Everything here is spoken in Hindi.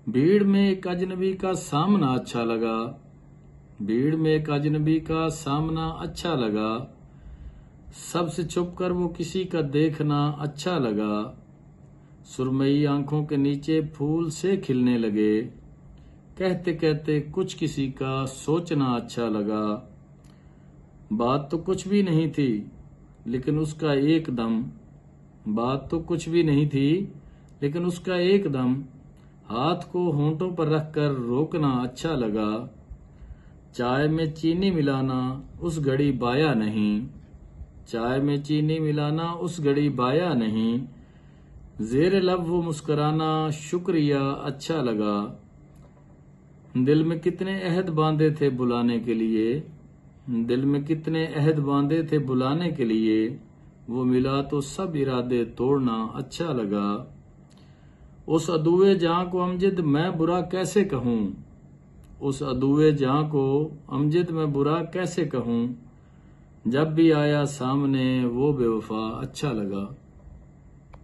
भीड़ में एक अजनबी का सामना अच्छा लगा। भीड़ में एक अजनबी का सामना अच्छा लगा। सबसे छुपकर वो किसी का देखना अच्छा लगा। सुरमई आंखों के नीचे फूल से खिलने लगे। कहते कहते कुछ किसी का सोचना अच्छा लगा। बात तो कुछ भी नहीं थी, लेकिन उसका एकदम बात तो कुछ भी नहीं थी, लेकिन उसका एकदम हाथ को होंठों पर रखकर रोकना अच्छा लगा। चाय में चीनी मिलाना उस घड़ी बाया नहीं। चाय में चीनी मिलाना उस घड़ी बाया नहीं। जेर लब वो मुस्कुराना शुक्रिया अच्छा लगा। दिल में कितने अहद बांधे थे बुलाने के लिए। दिल में कितने अहद बांधे थे बुलाने के लिए। वो मिला तो सब इरादे तोड़ना अच्छा लगा। उस अदुए जहां को अमजद मैं बुरा कैसे कहूं। उस अदुए जहां को अमजद मैं बुरा कैसे कहूं। जब भी आया सामने वो बेवफा अच्छा लगा।